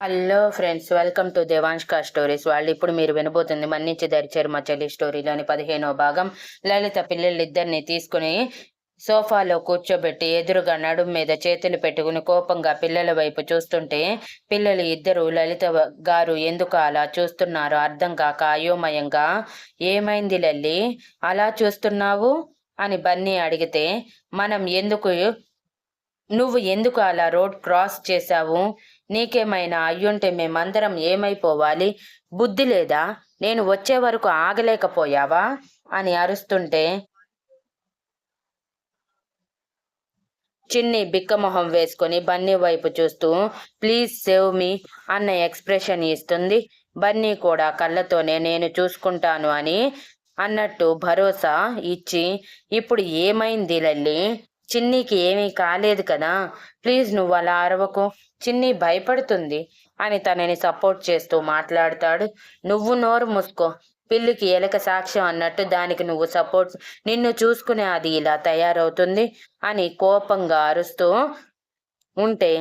Hello friends, welcome to దేవాంష్కా stories. వాళ్ళు ఇప్పుడు మీరు వినబోతుంది మన్నించి దరిచేరు మా చెల్లి స్టోరీలోని 15వ భాగం. లలిత పిల్లలిద్దరిని తీసుకుని సోఫాలో కూర్చోబెట్టి ఎదురుగా నడుం మీద చేతులు పెట్టుకుని కోపంగా పిల్లల వైపు చూస్తుంటే పిల్లలు ఇద్దరు లలిత గారు ఎందుకు అలా చూస్తున్నారో అర్థం కాక అయోమయంగా, ఏమైంది లల్లి అలా చూస్తున్నావు అని బన్నీ అడిగితే, నువ్వు ఎందుకు అలా రోడ్ క్రాస్ చేశావు? నీకేమైనా అయ్యుంటే మేమందరం ఏమైపోవాలి? బుద్ధి లేదా? నేను వచ్చే వరకు ఆగలేకపోయావా అని అరుస్తుంటే చిన్ని బిక్కమొహం వేసుకొని బన్నీ వైపు చూస్తూ ప్లీజ్ సేవ్ మీ అన్న ఎక్స్ప్రెషన్ ఇస్తుంది. బన్నీ కూడా కళ్ళతోనే నేను చూసుకుంటాను అని అన్నట్టు భరోసా ఇచ్చి, ఇప్పుడు ఏమైంది లల్లి? చిన్నీకి ఏమీ కాలేదు కదా, ప్లీజ్ నువ్వు అలా అరవకు, చిన్ని భయపడుతుంది అని తనని సపోర్ట్ చేస్తూ మాట్లాడతాడు. నువ్వు నోరు మూసుకో, పిల్లికి ఎలక సాక్ష్యం అన్నట్టు దానికి నువ్వు సపోర్ట్, నిన్ను చూసుకునే అది ఇలా తయారవుతుంది అని కోపంగా అరుస్తూ ఉంటే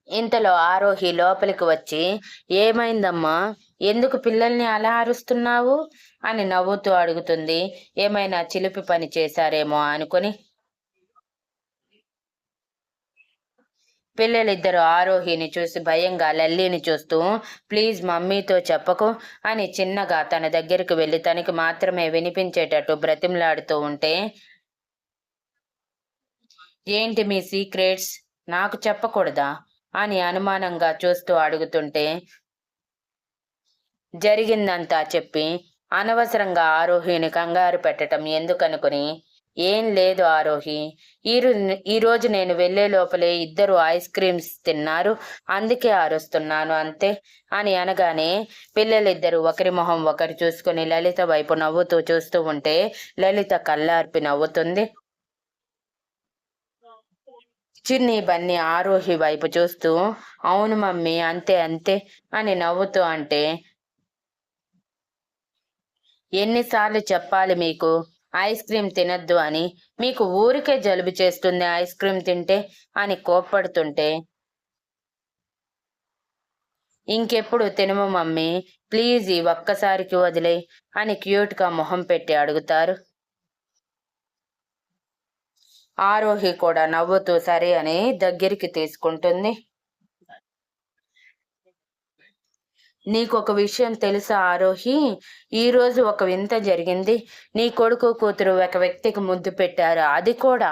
ఇంతలో ఆరోహి లోపలికి వచ్చి, ఏమైందమ్మా, ఎందుకు పిల్లల్ని అలా అరుస్తున్నావు అని నవ్వుతూ అడుగుతుంది. ఏమైనా చిలిపి పని చేశారేమో అనుకుని. పిల్లలిద్దరూ ఆరోహిని చూసి భయంగా లల్లిని చూస్తూ ప్లీజ్ మమ్మీతో చెప్పకు అని చిన్నగా తన దగ్గరికి వెళ్ళి తనకి మాత్రమే వినిపించేటట్టు బ్రతిమలాడుతూ ఉంటే, ఏంటి మీ సీక్రెట్స్, నాకు చెప్పకూడదా అని అనుమానంగా చూస్తూ అడుగుతుంటే జరిగిందంతా చెప్పి అనవసరంగా ఆరోహిని కంగారు పెట్టడం ఎందుకనుకుని, ఏం లేదు ఆరోహి, ఈరోజు నేను వెళ్లే లోపలే ఇద్దరు ఐస్ క్రీమ్స్ తిన్నారు, అందుకే అరుస్తున్నాను అంతే అని అనగానే పిల్లలిద్దరూ ఒకరి మొహం ఒకరు చూసుకుని లలిత వైపు నవ్వుతూ చూస్తూ ఉంటే లలిత కళ్ళార్పి నవ్వుతుంది. చిన్ని బన్నీ ఆరోహి వైపు చూస్తూ అవును మమ్మీ అంతే అంతే అని నవ్వుతూ అంటే, ఎన్నిసార్లు చెప్పాలి మీకు ఐస్ క్రీమ్ తినద్దు అని, మీకు ఊరికే జలుబు చేస్తుంది ఐస్ క్రీమ్ తింటే అని కోప్పడుతుంటే, ఇంకెప్పుడు తినము మమ్మీ, ప్లీజ్ ఈ ఒక్కసారికి వదిలే అని క్యూట్గా మొహం పెట్టి అడుగుతారు. ఆరోహి కూడా నవ్వుతూ సరే అని దగ్గరికి తీసుకుంటుంది. నీకొక విషయం తెలుసా ఆరోహి, ఈరోజు ఒక వింత జరిగింది. నీ కొడుకు కూతురు ఒక వ్యక్తికి ముద్దు పెట్టారు, అది కూడా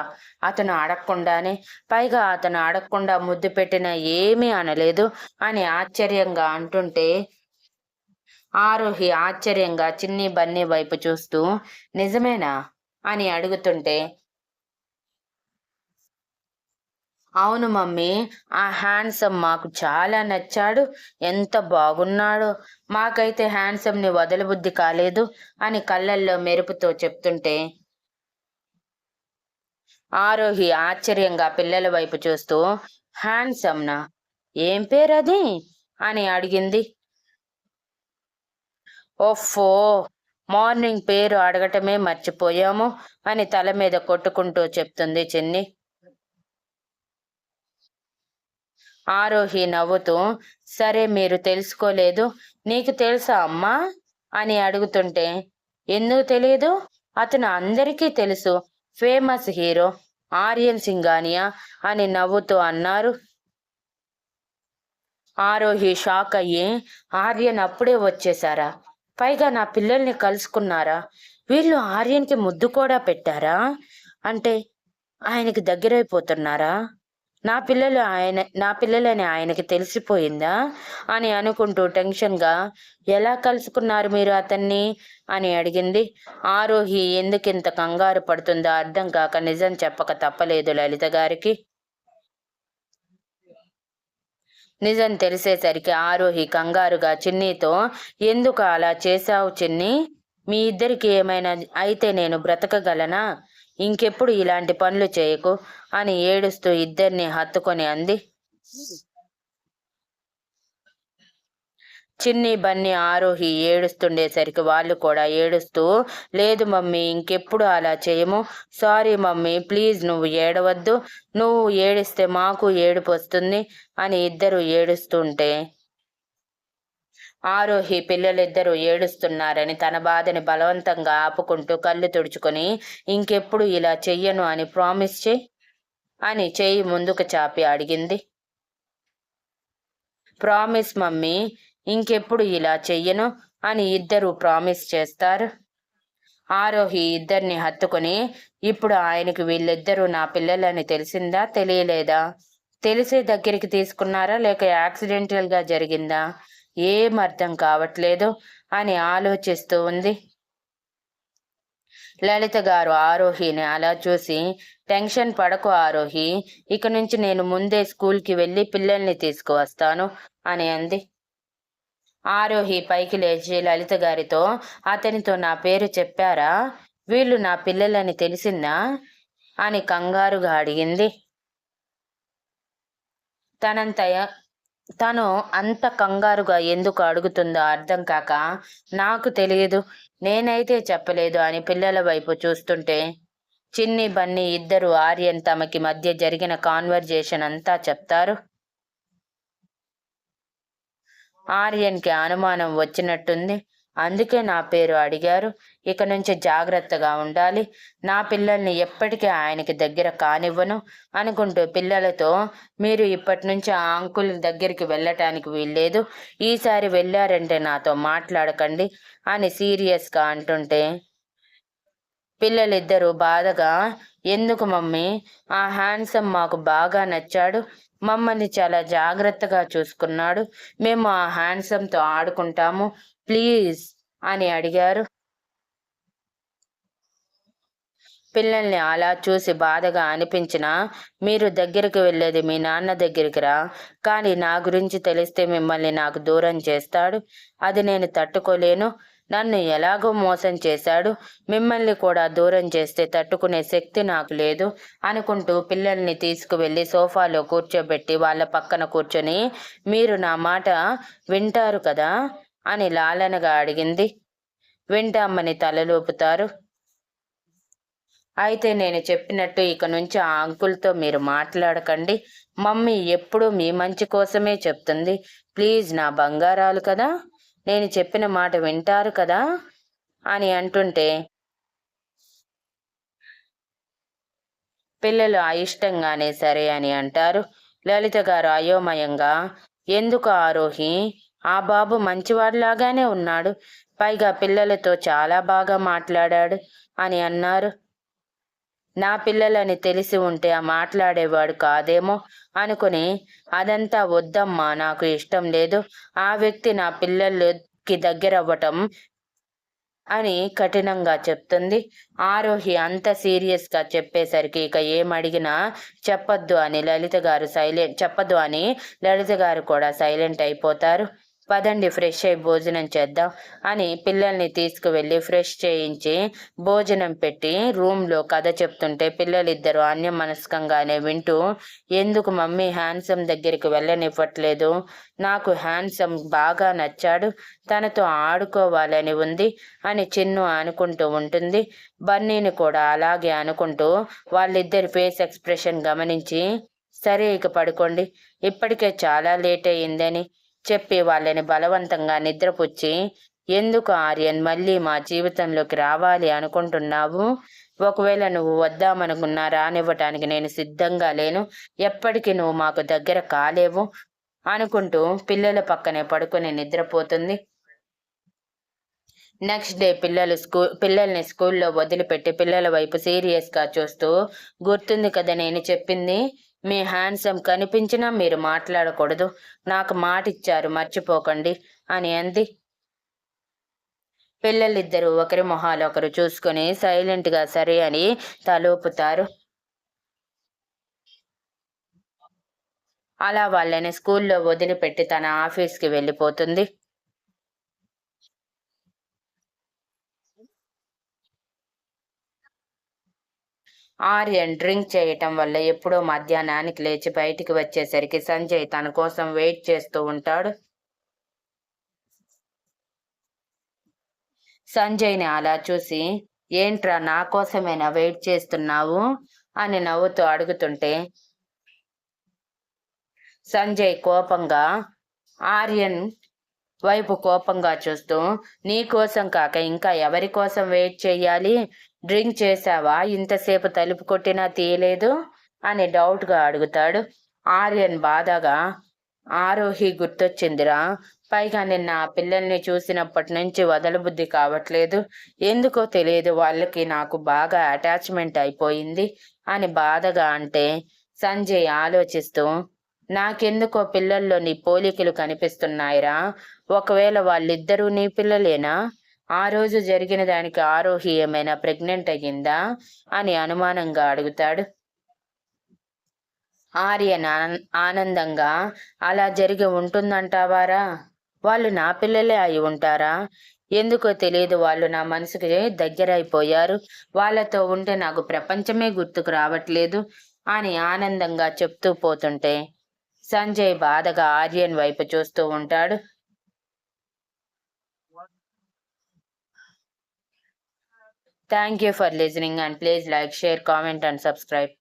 అతను అడగకుండానే, పైగా అతను అడగకుండా ముద్దు పెట్టిన ఏమీ అనలేదు అని ఆశ్చర్యంగా అంటుంటే ఆరోహి ఆశ్చర్యంగా చిన్ని బన్నీ వైపు చూస్తూ నిజమేనా అని అడుగుతుంటే, అవును మమ్మీ, ఆ హ్యాండ్సమ్ మాకు చాలా నచ్చాడు, ఎంత బాగున్నాడో, మాకైతే హ్యాండ్సమ్ని వదలబుద్ధి కాలేదు అని కళ్ళల్లో మెరుపుతో చెప్తుంటే ఆరోహి ఆశ్చర్యంగా పిల్లల వైపు చూస్తూ హ్యాండ్సమ్నా, ఏం పేరది అని అడిగింది. ఓఫో, మార్నింగ్ పేరు అడగటమే మర్చిపోయాము అని తల మీద కొట్టుకుంటూ చెప్తుంది చిన్ని. ఆరోహి నవ్వుతూ సరే మీరు తెలుసుకోలేదు, నీకు తెలుసా అమ్మా అని అడుగుతుంటే, ఎందుకు తెలియదు, అతను అందరికీ తెలుసు, ఫేమస్ హీరో ఆర్యన్ సింగానియా అని నవ్వుతూ అన్నారు. ఆరోహి షాక్ అయ్యి, ఆర్యన్ అప్పుడే వచ్చేసారా, పైగా నా పిల్లల్ని కలుసుకున్నారా, వీళ్ళు ఆర్యన్కి ముద్దు కూడా పెట్టారా, అంటే ఆయనకి దగ్గరైపోతున్నారా, నా పిల్లలని ఆయనకి తెలిసిపోయిందా అని అనుకుంటూ టెన్షన్గా, ఎలా కలుసుకున్నారు మీరు అతన్ని అని అడిగింది. ఆరోహి ఎందుకింత కంగారు పడుతుందో అర్థం కాక నిజం చెప్పక తప్పలేదు లలిత గారికి. నిజం తెలిసేసరికి ఆరోహి కంగారుగా చిన్నితో, ఎందుకు అలా చేశావు చిన్ని, మీ ఇద్దరికి ఏమైనా అయితే నేను బ్రతకగలనా, ఇంకెప్పుడు ఇలాంటి పనులు చేయకు అని ఏడుస్తూ ఇద్దరిని హత్తుకొని అంది. చిన్ని బన్నీ ఆరోహి ఏడుస్తుండేసరికి వాళ్ళు కూడా ఏడుస్తూ, లేదు మమ్మీ, ఇంకెప్పుడు అలా చేయము, సారీ మమ్మీ, ప్లీజ్ నువ్వు ఏడవద్దు, నువ్వు ఏడిస్తే మాకు ఏడుపు వస్తుంది అని ఇద్దరు ఏడుస్తుంటే ఆరోహి పిల్లలిద్దరూ ఏడుస్తున్నారని తన బాధని బలవంతంగా ఆపుకుంటూ కళ్ళు తుడుచుకొని, ఇంకెప్పుడు ఇలా చెయ్యను అని ప్రామిస్ చెయ్యి అని చెయ్యి ముందుకు చాపి అడిగింది. ప్రామిస్ మమ్మీ, ఇంకెప్పుడు ఇలా చెయ్యను అని ఇద్దరు ప్రామిస్ చేస్తారు. ఆరోహి ఇద్దరిని హత్తుకుని, ఇప్పుడు ఆయనకి వీళ్ళిద్దరూ నా పిల్లలని తెలిసిందా తెలియలేదా, తెలిసే దగ్గరికి తీసుకున్నారా లేక యాక్సిడెంటల్గా జరిగిందా, ఏం అర్థం కావట్లేదు అని ఆలోచిస్తూ ఉంది. లలిత గారు ఆరోహిని అలా చూసి, టెన్షన్ పడకు ఆరోహి, ఇక నుంచి నేను ముందే స్కూల్కి వెళ్ళి పిల్లల్ని తీసుకువస్తాను అని అంది. ఆరోహి పైకి లేచి లలిత గారితో, అతనితో నా పేరు చెప్పారా, వీళ్ళు నా పిల్లలని తెలిసిందా అని కంగారుగా అడిగింది. తను అంత కంగారుగా ఎందుకు అడుగుతుందో అర్థం కాక, నాకు తెలియదు, నేనైతే చెప్పలేదు అని పిల్లల వైపు చూస్తుంటే చిన్ని బన్నీ ఇద్దరు ఆర్యన్ తమకి మధ్య జరిగిన కాన్వర్జేషన్ అంతా చెప్తారు. ఆర్యన్కి అనుమానం వచ్చినట్టుంది, అందుకే నా పేరు అడిగారు, ఇక నుంచి జాగ్రత్తగా ఉండాలి, నా పిల్లల్ని ఎప్పటికీ ఆయనకి దగ్గర కానివ్వను అనుకుంటూ పిల్లలతో, మీరు ఇప్పటి నుంచి ఆ అంకుల్ దగ్గరికి వెళ్ళటానికి వీల్లేదు, ఈసారి వెళ్ళారంటే నాతో మాట్లాడకండి అని సీరియస్గా అంటుంటే పిల్లలిద్దరూ బాధగా, ఎందుకు మమ్మీ, ఆ హ్యాండ్సమ్ మాకు బాగా నచ్చాడు, మమ్మల్ని చాలా జాగ్రత్తగా చూసుకున్నాడు, మేము ఆ హ్యాండ్సమ్తో ఆడుకుంటాము, ప్లీజ్ అని అడిగారు. పిల్లల్ని అలా చూసి బాధగా అనిపించినా, మీరు దగ్గరికి వెళ్ళేది మీ నాన్న దగ్గరికి రా, కానీ నా గురించి తెలిస్తే మిమ్మల్ని నాకు దూరం చేస్తాడు, అది నేను తట్టుకోలేను, నన్ను ఎలాగో మోసం చేశాడు, మిమ్మల్ని కూడా దూరం చేస్తే తట్టుకునే శక్తి నాకు లేదు అనుకుంటూ పిల్లల్ని తీసుకువెళ్ళి సోఫాలో కూర్చోబెట్టి వాళ్ళ పక్కన కూర్చొని, మీరు నా మాట వింటారు కదా అని లాలనగా అడిగింది. వింటామని తలలోపుతారు. అయితే నేను చెప్పినట్టు ఇక నుంచి ఆ అంకుల్తో మీరు మాట్లాడకండి, మమ్మీ ఎప్పుడూ మీ మంచి కోసమే చెప్తుంది, ప్లీజ్ నా బంగారాలు కదా, నేను చెప్పిన మాట వింటారు కదా అని అంటుంటే పిల్లలు అయిష్టంగానే సరే అని అంటారు. లలిత గారు అయోమయంగా, ఎందుకు ఆరోహి, ఆ బాబు మంచివాడిలాగానే ఉన్నాడు, పైగా పిల్లలతో చాలా బాగా మాట్లాడాడు అని అన్నారు. నా పిల్లలని తెలిసి ఉంటే ఆ మాట్లాడేవాడు కాదేమో అనుకుని, అదంతా వద్దమ్మా, నాకు ఇష్టం లేదు, ఆ వ్యక్తి నా పిల్లలకి దగ్గరవ్వటం అని కఠినంగా చెప్తుంది. ఆరోహి అంత సీరియస్గా చెప్పేసరికి ఇక ఏమడిగినా చెప్పొద్దు అని లలిత గారు కూడా సైలెంట్ అయిపోతారు. పదండి ఫ్రెష్ అయి భోజనం చేద్దాం అని పిల్లల్ని తీసుకువెళ్ళి ఫ్రెష్ చేయించి భోజనం పెట్టి రూమ్లో కథ చెప్తుంటే పిల్లలిద్దరూ అన్యమనస్కంగానే వింటూ, ఎందుకు మమ్మీ హ్యాండ్సమ్ దగ్గరికి వెళ్ళనివ్వట్లేదు, నాకు హ్యాండ్సమ్ బాగా నచ్చాడు, తనతో ఆడుకోవాలని ఉంది అని చిన్ను అనుకుంటూ ఉంటుంది. బన్నీని కూడా అలాగే అనుకుంటూ వాళ్ళిద్దరి ఫేస్ ఎక్స్ప్రెషన్ గమనించి, సరే ఇక పడుకోండి, ఇప్పటికే చాలా లేట్ అయ్యిందని చెప్పి వాళ్ళని బలవంతంగా నిద్రపుచ్చి, ఎందుకు ఆర్యన్ మళ్ళీ మా జీవితంలోకి రావాలి అనుకుంటున్నావు, ఒకవేళ నువ్వు వద్దామనుకున్నా రానివ్వటానికి నేను సిద్ధంగా లేను, ఎప్పటికీ నువ్వు మాకు దగ్గర కాలేవు అనుకుంటూ పిల్లల పక్కనే పడుకొని నిద్రపోతుంది. నెక్స్ట్ డే పిల్లల్ని స్కూల్లో వదిలిపెట్టి పిల్లల వైపు సీరియస్గా చూస్తూ, గుర్తుంది కదా నేను చెప్పింది, మీ హ్యాండ్సమ్ కనిపించినా మీరు మాట్లాడకూడదు, నాకు మాట ఇచ్చారు మర్చిపోకండి అని అంది. పిల్లలిద్దరూ ఒకరి మొహాలు ఒకరు చూసుకొని సైలెంట్గా సరే అని తలూపుతారు. అలా వాళ్ళని స్కూల్లో వదిలిపెట్టి తన ఆఫీస్కి వెళ్ళిపోతుంది. ఆర్యన్ డ్రింక్ చేయటం వల్ల ఎప్పుడో మధ్యాహ్నానికి లేచి బయటికి వచ్చేసరికి సంజయ్ తన కోసం వెయిట్ చేస్తూ ఉంటాడు. సంజయ్ని అలా చూసి, ఏంట్రా నా కోసమేనా వెయిట్ చేస్తున్నావు అని నవ్వుతూ అడుగుతుంటే, సంజయ్ కోపంగా ఆర్యన్ వైపు కోపంగా చూస్తూ, నీ కోసం కాక ఇంకా ఎవరి కోసం వెయిట్ చెయ్యాలి? డ్రింక్ చేశావా? ఇంతసేపు తలుపు కొట్టినా తీయలేదు అని డౌట్గా అడుగుతాడు. ఆర్యన్ బాధగా, ఆరోహి గుర్తొచ్చిందిరా. పైగా నిన్న ఆ పిల్లల్ని చూసినప్పటి నుంచి వదలబుద్ధి కావట్లేదు. ఎందుకో తెలియదు, వాళ్ళకి నాకు బాగా అటాచ్మెంట్ అయిపోయింది అని బాధగా అంటే, సంజయ్ ఆలోచిస్తూ, నాకెందుకో పిల్లల్లో నీ పోలికలు కనిపిస్తున్నాయిరా. ఒకవేళ వాళ్ళిద్దరూ నీ పిల్లలేనా? ఆ రోజు జరిగిన దానికి ఆరోహి ఏమైనా ప్రెగ్నెంట్ అయ్యిందా అని అనుమానంగా అడుగుతాడు. ఆర్యన్ ఆనందంగా, అలా జరిగి ఉంటుందంటావారా? వాళ్ళు నా పిల్లలే అయి ఉంటారా? ఎందుకో తెలియదు, వాళ్ళు నా మనసుకి దగ్గరైపోయారు. వాళ్ళతో ఉంటే నాకు ప్రపంచమే గుర్తుకు రావట్లేదు అని ఆనందంగా చెప్తూ పోతుంటే, సంజయ్ బాధగా ఆర్యన్ వైపు చూస్తూ ఉంటాడు. Thank you for listening, and please like, share, comment and subscribe.